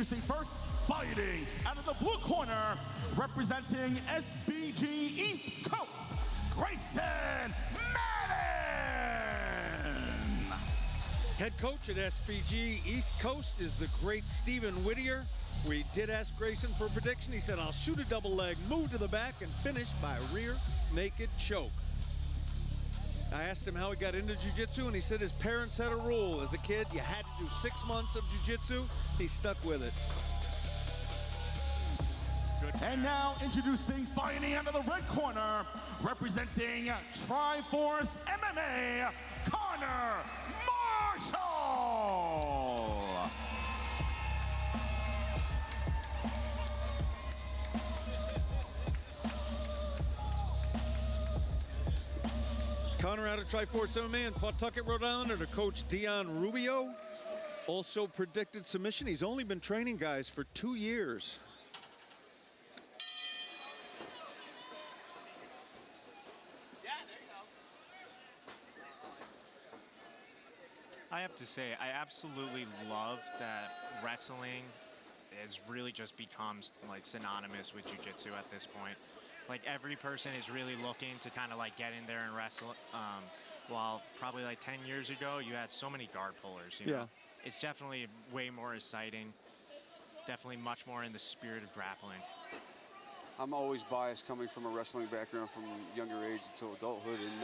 Introducing first, fighting out of the blue corner, representing SBG East Coast, Grayson Matton. Head coach at SBG East Coast is the great Stephen Whittier. We did ask Grayson for a prediction. He said, I'll shoot a double leg, move to the back, and finish by a rear naked choke. I asked him how he got into jiu-jitsu, and he said his parents had a rule. As a kid, you had to do 6 months of jiu-jitsu. He stuck with it. Good. And now introducing, fighting out of the red corner, representing Triforce MMA, Connor Marshall. Connor out of Triforce MMA in Pawtucket, Rhode Island, under Coach Dion Rubio. Also predicted submission. He's only been training guys for 2 years. Yeah, there you go. I have to say, I absolutely love that wrestling has really just become like synonymous with jiu-jitsu at this point. Like every person is really looking to kind of like get in there and wrestle. While probably like 10 years ago, you had so many guard pullers, you know? It's definitely way more exciting. Definitely much more in the spirit of grappling. I'm always biased coming from a wrestling background from younger age until adulthood. And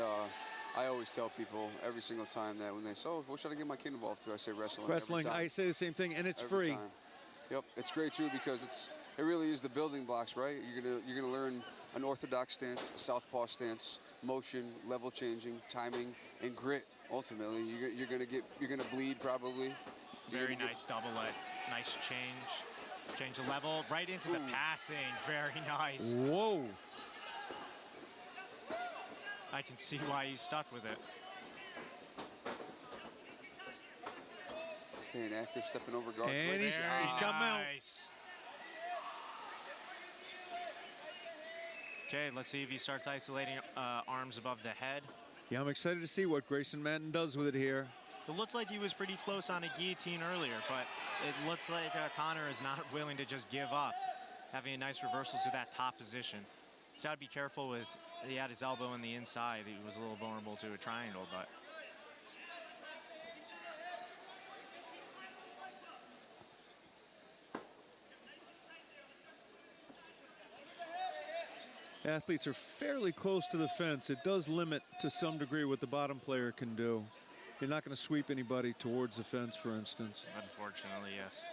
I always tell people every single time that when they say, oh, what should I get my kid involved to? I say wrestling. Wrestling, I say the same thing, and it's free. Time. Yep, it's great too because it really is the building blocks, right? You're gonna learn an orthodox stance, a southpaw stance, motion, level changing, timing, and grit. Ultimately, you're gonna bleed probably. Very nice double leg, nice change the level right into the passing. Very nice. Whoa! I can see why you stuck with it. Staying active, stepping over guard. And he's got nice. Okay, let's see if he starts isolating arms above the head. Yeah, I'm excited to see what Grayson Matton does with it here. It looks like he was pretty close on a guillotine earlier, but it looks like Connor is not willing to just give up. Having a nice reversal to that top position. He's got to be careful with, he had his elbow on the inside. He was a little vulnerable to a triangle, but. Athletes are fairly close to the fence. It does limit to some degree what the bottom player can do. You're not going to sweep anybody towards the fence, for instance. Unfortunately, yes.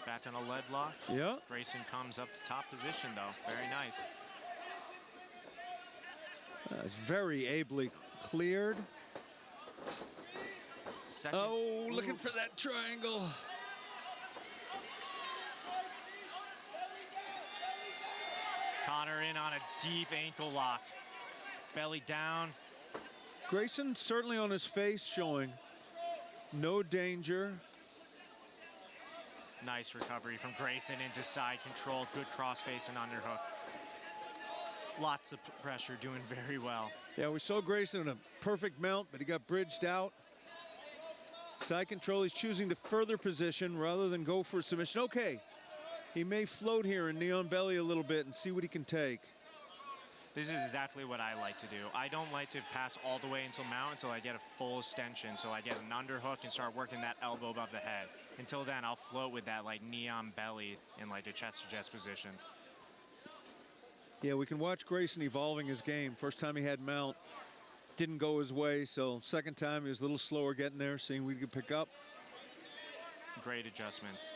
Back on a lead lock. Yeah. Grayson comes up to top position, though. Very nice. It's very ably cleared. Second. Oh, looking for that triangle. Connor in on a deep ankle lock. Belly down. Grayson certainly on his face showing no danger. Nice recovery from Grayson into side control. Good crossface and underhook. Lots of pressure, doing very well. Yeah, we saw Grayson in a perfect mount, but he got bridged out. Side control, he's choosing to further position rather than go for a submission. Okay, he may float here and knee on belly a little bit and see what he can take. This is exactly what I like to do. I don't like to pass all the way until mount until I get a full extension. So I get an underhook and start working that elbow above the head. Until then, I'll float with that like knee on belly in like a chest-to-chest position. Yeah, we can watch Grayson evolving his game. First time he had mount, didn't go his way. So second time he was a little slower getting there, seeing what he could pick up. Great adjustments.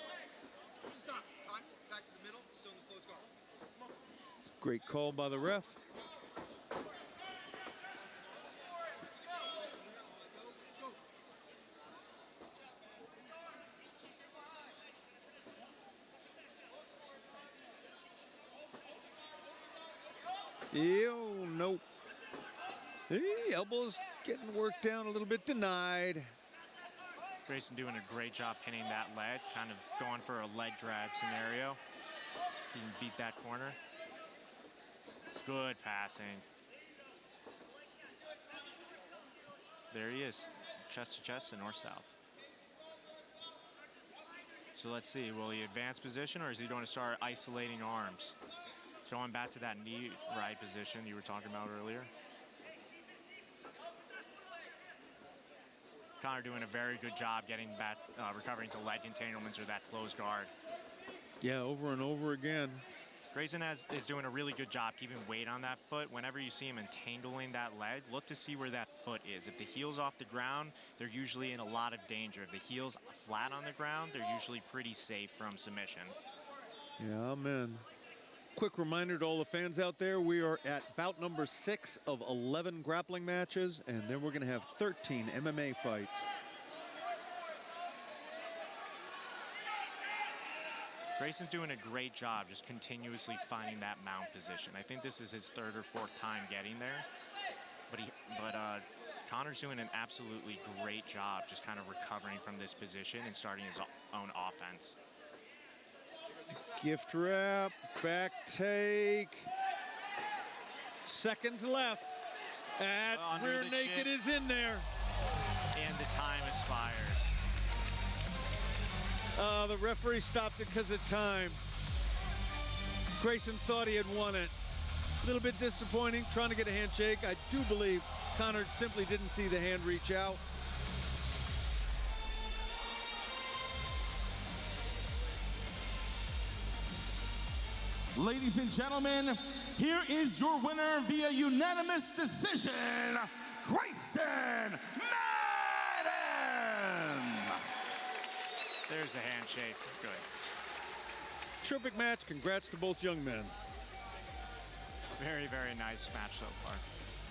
Stop. Time. Back to the middle. Still in the close guard. Come on. Great call by the ref. Ew, nope. Hey, elbows getting worked down a little bit, denied. Grayson doing a great job pinning that leg, kind of going for a leg drag scenario. He can beat that corner. Good passing. there he is. Chest to chest and north-south. So let's see, will he advance position or is he going to start isolating arms? Throwing back to that knee right position you were talking about earlier. Connor doing a very good job getting back, recovering to leg entanglements or that closed guard. Yeah, over and over again. Grayson is doing a really good job keeping weight on that foot. Whenever you see him entangling that leg, look to see where that foot is. If the heel's off the ground, they're usually in a lot of danger. If the heel's flat on the ground, they're usually pretty safe from submission. Yeah, amen. Quick reminder to all the fans out there, we are at bout number 6 of 11 grappling matches, and then we're going to have 13 MMA fights. Grayson's doing a great job just continuously finding that mount position. I think this is his 3rd or 4th time getting there. But Connor's doing an absolutely great job just kind of recovering from this position and starting his own offense. Gift wrap, back take. Seconds left. At rear naked is in there. And the time expires. The referee stopped it because of time. Grayson thought he had won it. A little bit disappointing, trying to get a handshake. I do believe Connor simply didn't see the hand reach out. Ladies and gentlemen, here is your winner via unanimous decision, Grayson Matton! There's a handshake. Good. Terrific match. Congrats to both young men. Very, very nice match so far.